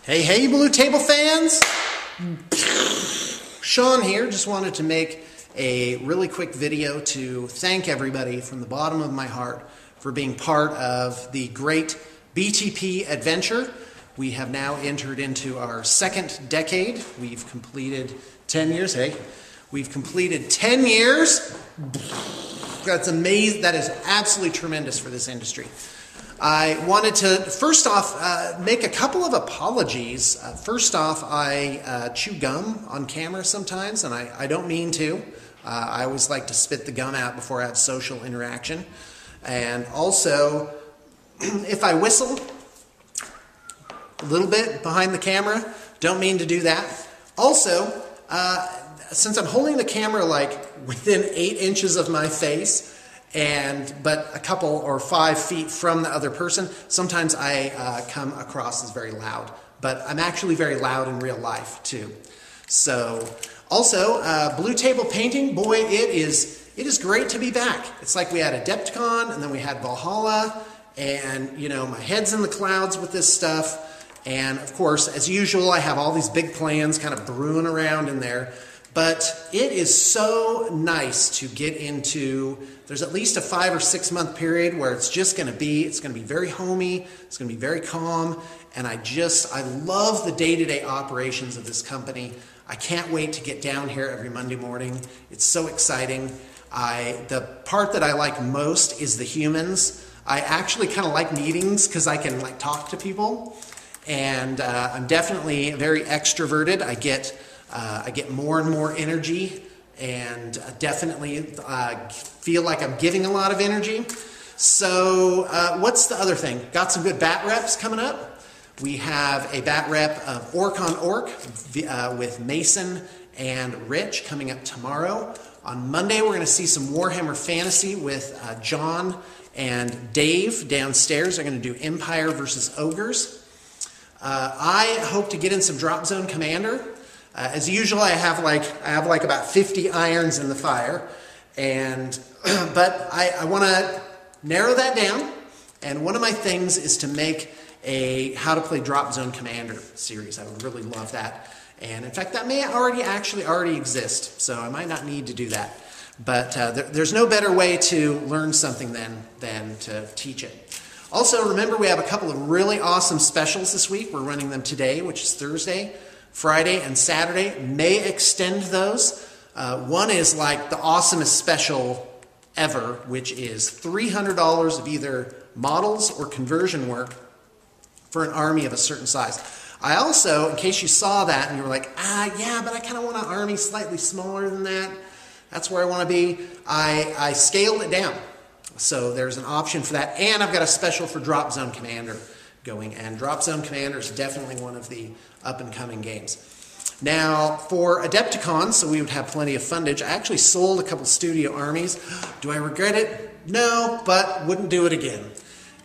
Hey, hey, Blue Table fans! Sean here. Just wanted to make a really quick video to thank everybody from the bottom of my heart for being part of the great BTP adventure. We have now entered into our second decade. We've completed 10 years. Hey, we've completed 10 years. That's amazing. That is absolutely tremendous for this industry. I wanted to, first off, make a couple of apologies. First off, I chew gum on camera sometimes, and I don't mean to. I always like to spit the gum out before I have social interaction. And also, if I whistle a little bit behind the camera, don't mean to do that. Also, since I'm holding the camera like within 8 inches of my face, but a couple or 5 feet from the other person, sometimes I come across as very loud. But I'm actually very loud in real life too. So, also, Blue Table Painting, boy, it is great to be back. It's like we had Adepticon, and then we had Valhalla, and you know, my head's in the clouds with this stuff. And of course, as usual, I have all these big plans kind of brewing around in there. But it is so nice to get into, there's at least a 5 or 6 month period where it's just going to be, very homey, it's going to be very calm, and I love the day-to-day operations of this company. I can't wait to get down here every Monday morning. It's so exciting. The part that I like most is the humans. I actually kind of like meetings because I can like talk to people, and I'm definitely very extroverted. I get more and more energy, and definitely feel like I'm giving a lot of energy. So what's the other thing? Got some good bat reps coming up. We have a bat rep of Orc on Orc with Mason and Rich coming up tomorrow. On Monday, we're going to see some Warhammer Fantasy with John and Dave downstairs. They're going to do Empire versus Ogres. I hope to get in some Drop Zone Commander. As usual, I have like about 50 irons in the fire, but I want to narrow that down. And one of my things is to make a How to Play Drop Zone Commander series. I would really love that. And in fact, that may already exist, so I might not need to do that. But there's no better way to learn something than to teach it. Also, remember, we have a couple of really awesome specials this week. We're running them today, which is Thursday, Friday, and Saturday. May extend those. One is like the awesomest special ever, which is $300 of either models or conversion work for an army of a certain size. I also, in case you saw that and you were like, yeah, but I kind of want an army slightly smaller than that. That's where I want to be. I scaled it down. So there's an option for that. And I've got a special for Drop Zone Commander going. And Drop Zone Commander is definitely one of the up-and-coming games. Now, for Adepticon, so we would have plenty of fundage, I actually sold a couple studio armies. Do I regret it? No, but wouldn't do it again.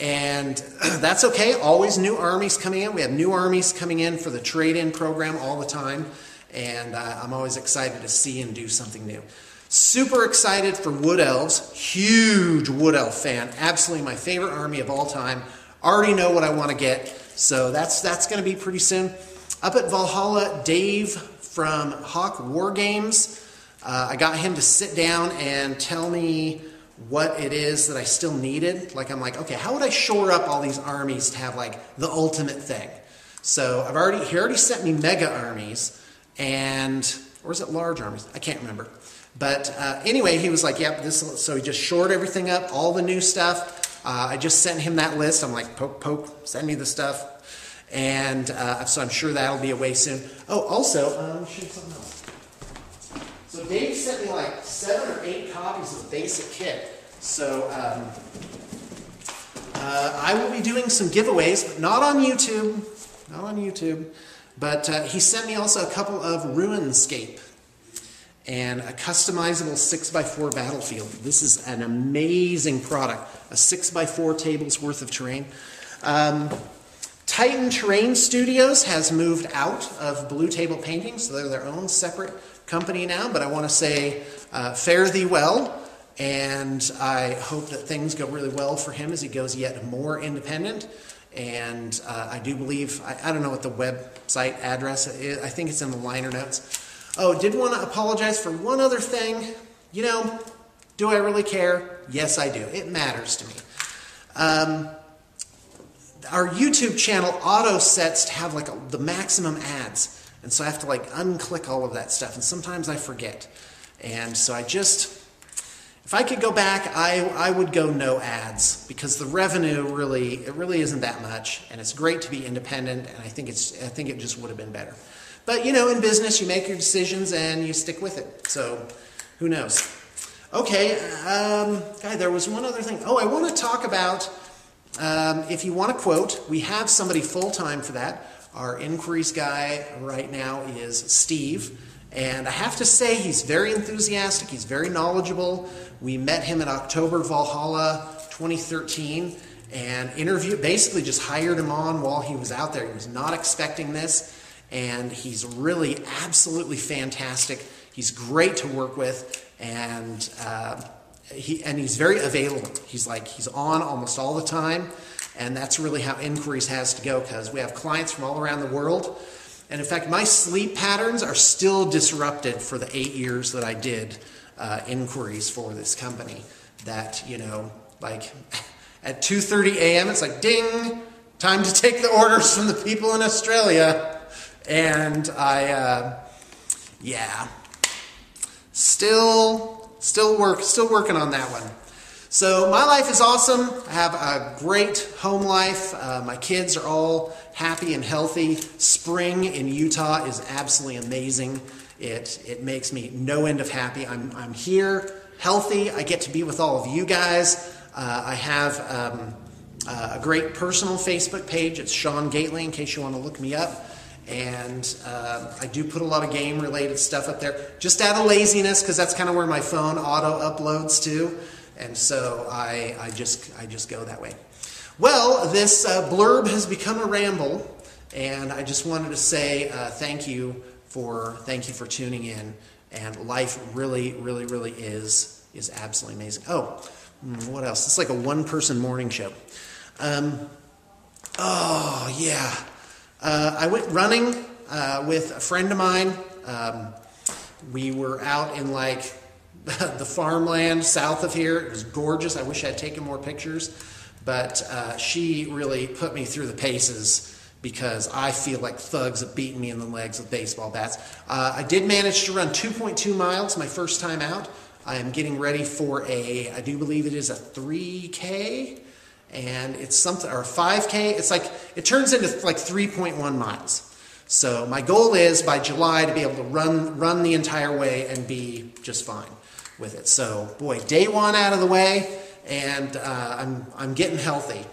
And that's okay. Always new armies coming in. We have new armies coming in for the trade-in program all the time. And I'm always excited to see and do something new. Super excited for Wood Elves. Huge Wood Elf fan. Absolutely my favorite army of all time. Already know what I want to get. So that's going to be pretty soon. Up at Valhalla, Dave from Hawk War Games. I got him to sit down and tell me what it is that I still needed. Like, I'm like, okay, how would I shore up all these armies to have like the ultimate thing? So he already sent me mega armies, or is it large armies? I can't remember. But anyway, he was like, yep, so he just shored everything up, all the new stuff. I just sent him that list. I'm like, poke, send me the stuff. And so I'm sure that'll be away soon. Oh, also, let me show you something else. So Dave sent me like 7 or 8 copies of the basic kit. So I will be doing some giveaways, but not on YouTube. Not on YouTube. But he sent me also a couple of Runescape and a customizable 6x4 battlefield. This is an amazing product. A 6x4 table's worth of terrain. Titan Terrain Studios has moved out of Blue Table Painting, so they're their own separate company now, but I want to say fare thee well, and I hope that things go really well for him as he goes yet more independent. And I do believe, I don't know what the website address is. I think it's in the liner notes. Oh, did want to apologize for one other thing. You know, do I really care? Yes, I do. It matters to me. Our YouTube channel auto sets to have like the maximum ads. And so I have to like unclick all of that stuff. And sometimes I forget. And so if I could go back, I would go no ads, because the revenue really isn't that much, and it's great to be independent, and I think it just would have been better. But you know, in business, you make your decisions and you stick with it. So who knows? Okay, there was one other thing. Oh, I want to talk about, if you want a quote, we have somebody full-time for that. Our inquiries guy right now is Steve. And I have to say, he's very enthusiastic, he's very knowledgeable. We met him at October Valhalla 2013 and basically just hired him on while he was out there. He was not expecting this, and he's really absolutely fantastic. He's great to work with, and he's very available. He's on almost all the time, and that's really how inquiries has to go, because we have clients from all around the world. And in fact, my sleep patterns are still disrupted for the 8 years that I did inquiries for this company. That, you know, like at 2:30 a.m., it's like, ding, time to take the orders from the people in Australia. And still working on that one. So my life is awesome. I have a great home life. My kids are all happy and healthy. Spring in Utah is absolutely amazing. It makes me no end of happy. I'm here, healthy. I get to be with all of you guys. I have a great personal Facebook page. It's Sean Gately, in case you want to look me up. And I do put a lot of game-related stuff up there, just out of laziness, because that's kind of where my phone auto uploads to. And so I just go that way. Well, this blurb has become a ramble, and I just wanted to say thank you for tuning in. And life really is absolutely amazing. Oh, what else? It's like a one-person morning show. I went running with a friend of mine. We were out in like the farmland south of here. It was gorgeous. I wish I had taken more pictures, but she really put me through the paces, because I feel like thugs have beaten me in the legs with baseball bats. I did manage to run 2.2 miles my first time out. I am getting ready for I do believe it is a 3K, and it's something, or a 5K. It's like, it turns into like 3.1 miles. So my goal is by July to be able to run the entire way and be just fine with it. So boy, day one out of the way, and I'm getting healthy,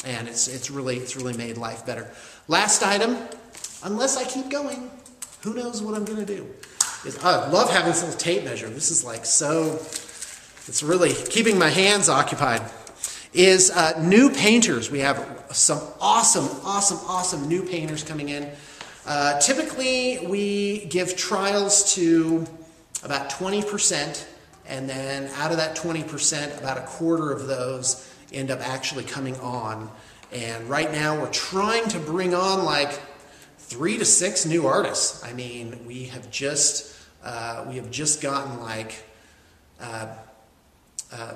and it's really made life better. Last item, unless I keep going, who knows what I'm going to do. I love having this little tape measure. This is like it's really keeping my hands occupied. Is new painters. We have some awesome new painters coming in. Typically, we give trials to about 20%, and then out of that 20%, about a quarter of those end up actually coming on. And right now, we're trying to bring on like 3 to 6 new artists. I mean, we have just gotten like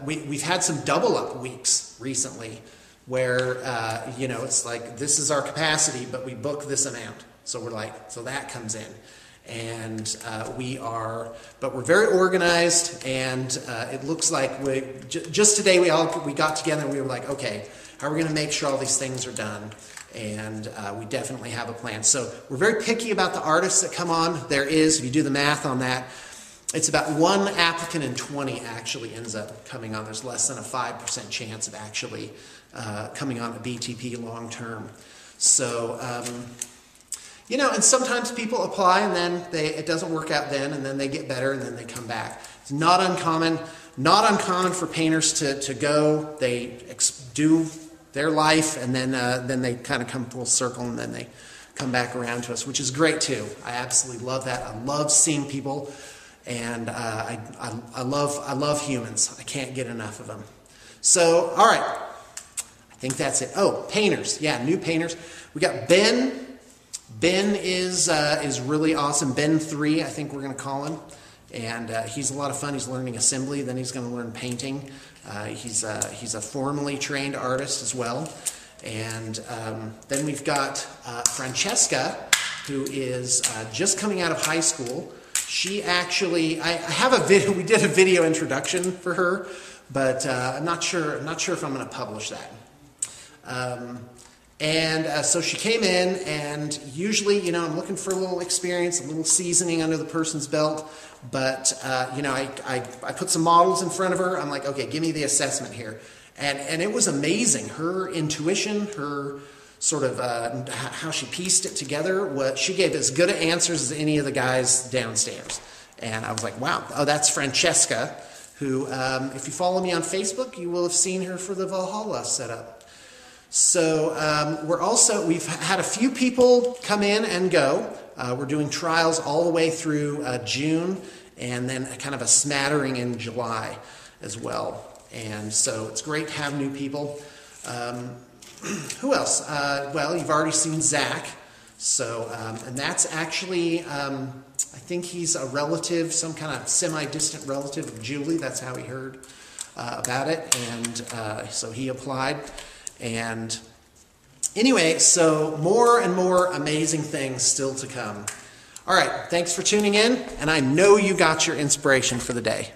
we've had some double up weeks recently, where it's like, this is our capacity, but we book this amount. So we're like, so that comes in. And but we're very organized, and it looks like just today we got together and we were like, okay, how are we going to make sure all these things are done? And we definitely have a plan. So we're very picky about the artists that come on. There is, if you do the math on that, it's about 1 applicant in 20 actually ends up coming on. There's less than a 5% chance of actually coming on a BTP long term. So, and sometimes people apply and then it doesn't work out then, and then they get better and then they come back. It's not uncommon for painters to go, they do their life, and then they kind of come full circle, and then they come back around to us, which is great too. I absolutely love that. I love seeing people, and I love humans. I can't get enough of them. So, all right. I I think that's it. Oh, painters. Yeah, new painters. We got Ben. Ben is really awesome. Ben 3, I think we're going to call him. And he's a lot of fun. He's learning assembly. Then he's going to learn painting. He's a formally trained artist as well. And then we've got Francesca, who is just coming out of high school. She actually, I have a video. We did a video introduction for her, but I'm not sure if I'm going to publish that. So she came in, and usually, you know, I'm looking for a little experience, a little seasoning under the person's belt. But you know, I put some models in front of her. I'm like, okay, give me the assessment here, and it was amazing. Her intuition, her sort of how she pieced it together. She gave as good answers as any of the guys downstairs. And I was like, wow, oh, that's Francesca, who, if you follow me on Facebook, you will have seen her for the Valhalla setup. So we've had a few people come in and go. We're doing trials all the way through June, and then kind of a smattering in July as well. And so it's great to have new people. Who else? Well, you've already seen Zach. So, and that's actually, I think he's a relative, some kind of semi-distant relative of Julie. That's how he heard about it. And so he applied. And anyway, so more and more amazing things still to come. All right, thanks for tuning in. And I know you got your inspiration for the day.